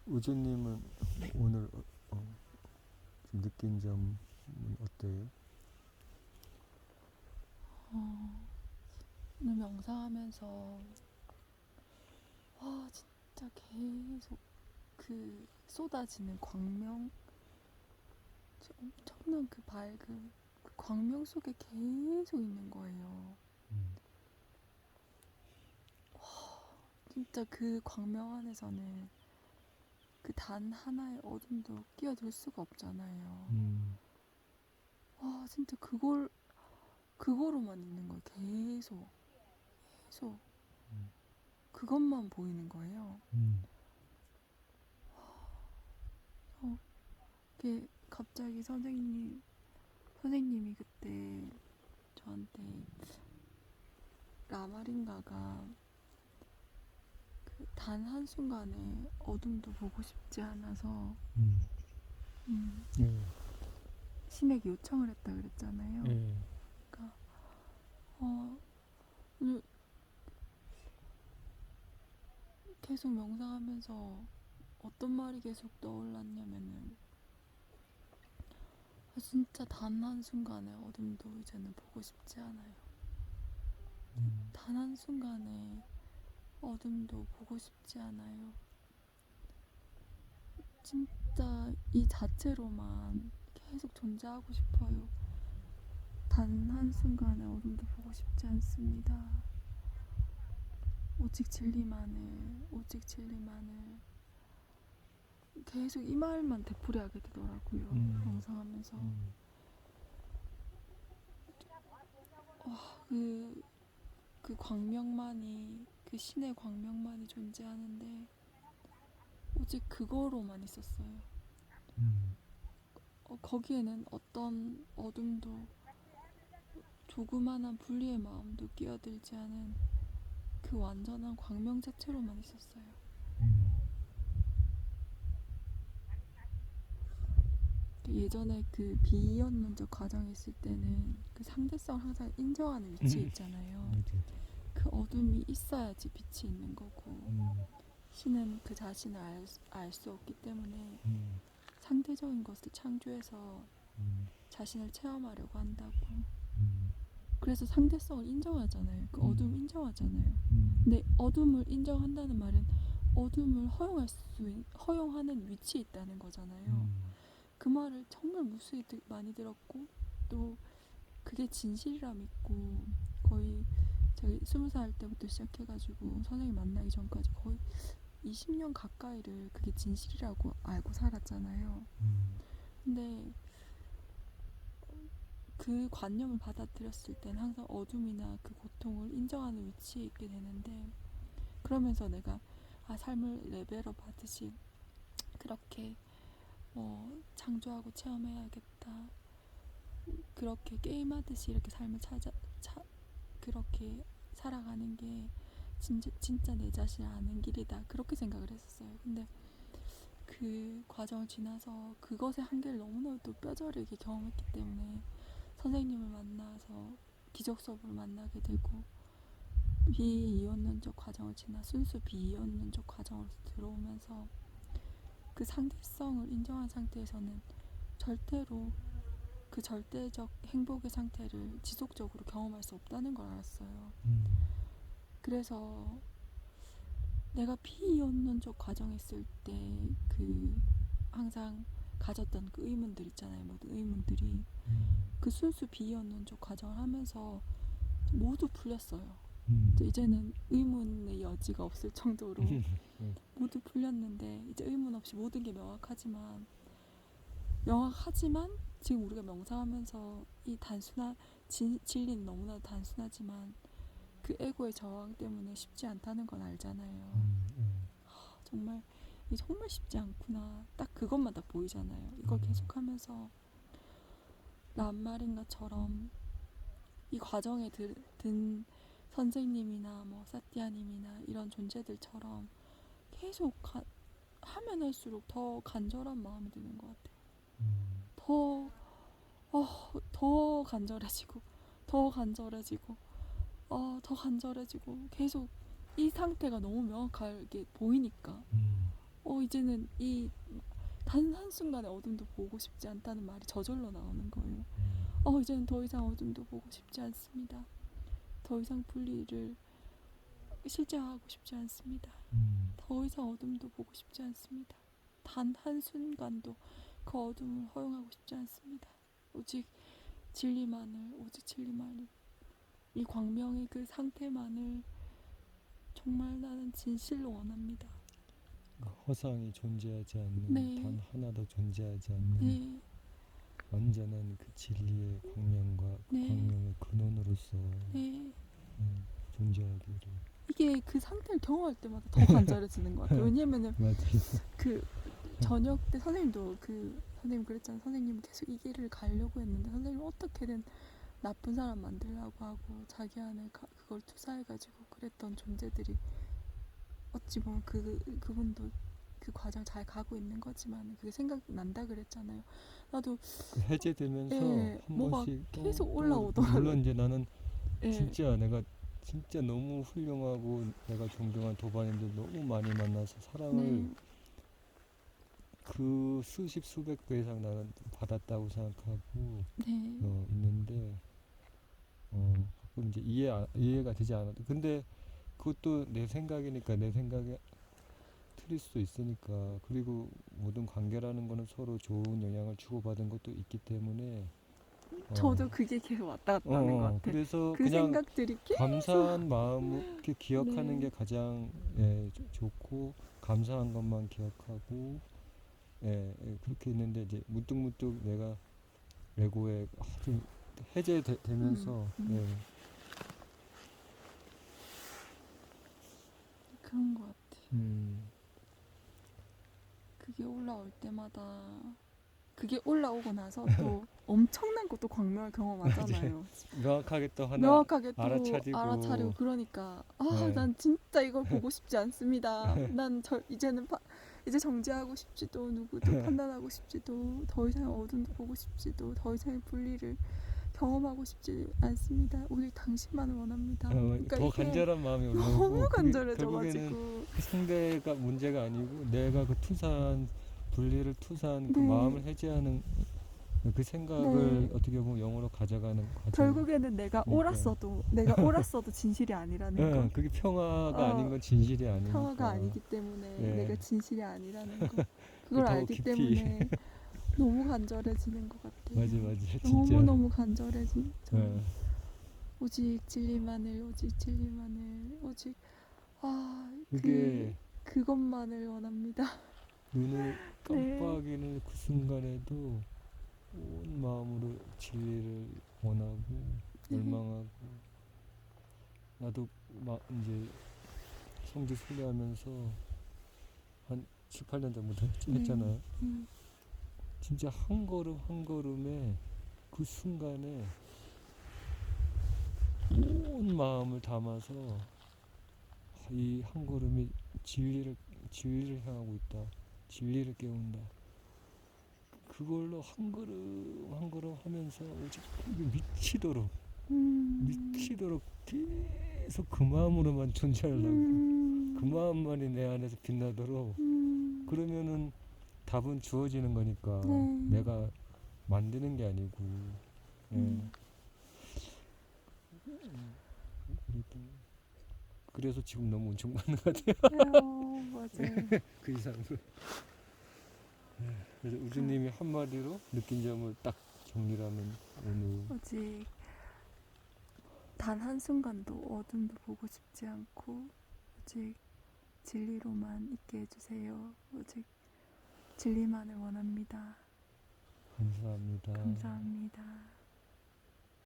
우주님은 오늘 좀 느낀 점은 어때요? 오늘 명상하면서 와 진짜 계속 그 쏟아지는 광명, 엄청난 그 밝은 그 광명 속에 계속 있는 거예요. 음, 진짜 그 광명 안에서는 그 단 하나의 어둠도 끼어들 수가 없잖아요. 음, 와 진짜 그거로만 있는 거예요. 계속 음, 그것만 보이는 거예요. 음, 이게 갑자기 선생님이 그때 저한테 라마린가가 그 단 한순간에 어둠도 보고 싶지 않아서 음, 음, 예, 신에게 요청을 했다 그랬잖아요. 예, 그러니까 오늘 계속 명상하면서 어떤 말이 계속 떠올랐냐면은 진짜 단 한순간에 어둠도 이제는 보고 싶지 않아요. 음, 단 한순간에 어둠도 보고 싶지 않아요. 진짜 이 자체로만 계속 존재하고 싶어요. 단 한순간의 어둠도 보고 싶지 않습니다. 오직 진리만을, 오직 진리만을. 계속 이 말만 되풀이하게 되더라고요. 명상하면서. 음, 그, 그 광명만이, 그 신의 광명만이 존재하는데 오직 그거로만 있었어요. 음, 거기에는 어떤 어둠도, 조그만한 분리의 마음도 끼어들지 않은 그 완전한 광명 자체로만 있었어요. 음, 예전에 그 비이언론적 과정에 있을 때는 그 상대성을 항상 인정하는 위치에 있잖아요. 맞아. 그 어둠이 있어야지 빛이 있는 거고, 음, 신은 그 자신을 알 수 없기 때문에 음, 상대적인 것을 창조해서 음, 자신을 체험하려고 한다고. 음, 그래서 상대성을 인정하잖아요. 그 어둠 인정하잖아요. 음, 근데 어둠을 인정한다는 말은 어둠을 허용하는 위치에 있다는 거잖아요. 음, 그 말을 정말 무수히 많이 들었고, 또 그게 진실이라 믿고, 거의 저희 20살 때부터 시작해가지고 선생님 만나기 전까지 거의 20년 가까이를 그게 진실이라고 알고 살았잖아요. 음, 근데 그 관념을 받아들였을 땐 항상 어둠이나 그 고통을 인정하는 위치에 있게 되는데, 그러면서 내가 삶을 레벨업 하듯이 그렇게 창조하고 체험해야겠다, 그렇게 게임하듯이 이렇게 삶을 그렇게 살아가는 게 진짜 내 자신을 아는 길이다, 그렇게 생각을 했었어요. 근데 그 과정을 지나서 그것의 한계를 너무나도 뼈저리게 경험했기 때문에 선생님을 만나서 기적 수업을 만나게 되고, 비이혼론적 과정을 지나 순수 비이혼론적 과정으로 들어오면서 그 상대성을 인정한 상태에서는 절대로 그 절대적 행복의 상태를 지속적으로 경험할 수 없다는 걸 알았어요. 음, 그래서 내가 비이혼론적 과정에 있을 때 그 항상 가졌던 그 의문들 있잖아요. 모든 의문들이 그 순수 비이혼론적 과정을 하면서 모두 풀렸어요. 이제는 의문의 여지가 없을 정도로 모두 풀렸는데, 이제 의문 없이 모든 게 명확하지만 지금 우리가 명상하면서 이 진리는 너무나 단순하지만 그 에고의 저항 때문에 쉽지 않다는 건 알잖아요. 정말 이게 정말 쉽지 않구나, 딱 그것만 딱 보이잖아요. 이걸 계속하면서 람마린가처럼 이 과정에 든 선생님이나 뭐 사티아님이나 이런 존재들처럼 계속 하면 할수록 더 간절한 마음이 드는 것 같아요. 더, 더 간절해지고, 더 간절해지고, 더 간절해지고, 계속 이 상태가 너무 명확하게 보이니까, 이제는 이 단 한순간의 어둠도 보고 싶지 않다는 말이 저절로 나오는 거예요. 이제는 더 이상 어둠도 보고 싶지 않습니다. 더 이상 분리를 실제화하고 싶지 않습니다. 더 이상 어둠도 보고 싶지 않습니다. 단 한순간도 그 어둠을 허용하고 싶지 않습니다. 오직 진리만을, 오직 진리만을, 이 광명의 그 상태만을 정말 나는 진실로 원합니다. 허상이 존재하지 않는, 네. 단 하나도 존재하지 않는 네, 완전한 그 진리의 광명과 그 네. 광명의 근원으로서 네. 존재하기를. 이게 그 상태를 경험할 때마다 더 간절해지는 것 같아요. 왜냐면은 맞아요. 그 저녁 때 선생님도 선생님 그랬잖아요. 선생님은 계속 이 길을 가려고 했는데 선생님은 어떻게든 나쁜 사람 만들려고 하고 자기 안에 그걸 투사해가지고 그랬던 존재들이 어찌 보면 그분도 그 과정 잘 가고 있는 거지만 그게 생각난다 그랬잖아요. 나도 그 해제되면서 예, 한 뭐가 번씩 계속 올라오더라고요. 물론 이제 나는 예, 진짜 내가 진짜 너무 훌륭하고 내가 존경한 도반님들 너무 많이 만나서 사랑을 네, 그 수십 수백 배 이상 나는 받았다고 생각하고 네, 있는데 가끔 이제 이해가 되지 않아도 근데 그것도 내 생각이니까 내 생각에 틀릴 수도 있으니까 그리고 모든 관계라는 거는 서로 좋은 영향을 주고받은 것도 있기 때문에 저도 그게 계속 왔다 갔다 하는 것 같아요. 그래서 그 그냥 생각들이 감사한 마음 이렇게 기억하는 네. 게 가장 좋고 감사한 것만 기억하고 그렇게 있는데 이제 문득문득 내가 에고에 좀 해제되면서 그런 것 같아. 음, 그게 올라올 때마다 그게 올라오고 나서 또 엄청난 것도 광명을 경험하잖아요. 명확하게 또 하나 명확하게 또 알아차리고 알아차리고 그러니까 네. 난 진짜 이걸 보고 싶지 않습니다. 난 이제는 이제 정지하고 싶지도 누구도 판단하고 싶지도 더 이상 어둠도 보고 싶지도 더 이상의 분리를 경험하고 싶지 않습니다. 오직 당신만을 원합니다. 그러니까 더 이게 간절한 마음이 너무 올라오고 간절해져가지고 결국에는 그 상대가 문제가 아니고 내가 그 분리를 투사한 그 네. 마음을 해제하는 그 생각을 네. 어떻게 보면 영으로 가져가는 과정. 결국에는 내가 옳았어도 진실이 아니라는 거. 그게 평화가 아닌 건 진실이 아니니까. 평화가 아니기 때문에 네. 내가 진실이 아니라는 거. 그걸 더 알기 깊이. 때문에 너무 간절해지는 것 같아요. 맞아 진짜. 너무너무 간절해진. 네. 오직 진리만을, 오직 진리만을, 오직 그게 그것만을 원합니다. 눈을 깜빡이는 그 순간에도 온 마음으로 진리를 원하고 열망하고 나도 막 이제 성지 순례하면서 한 7, 8년 전부터 했잖아요. 진짜 한 걸음 한 걸음에 그 순간에 온 마음을 담아서 이 한 걸음이 진리를 향하고 있다. 진리를 깨운다. 그걸로 한 걸음 한 걸음 하면서 미치도록 계속 그 마음으로만 존재하려고 그 마음만이 내 안에서 빛나도록 그러면은 답은 주어지는 거니까 내가 만드는 게 아니고 그래서 지금 너무 운총받는 것 같아요. 맞아요. 그 이상으로. 그래서 우주님이 한마디로 느낀 점을 딱 정리하면 오늘 오직 단 한순간도 어둠도 보고 싶지 않고 오직 진리로만 있게 해주세요. 오직 진리만을 원합니다. 감사합니다. 감사합니다.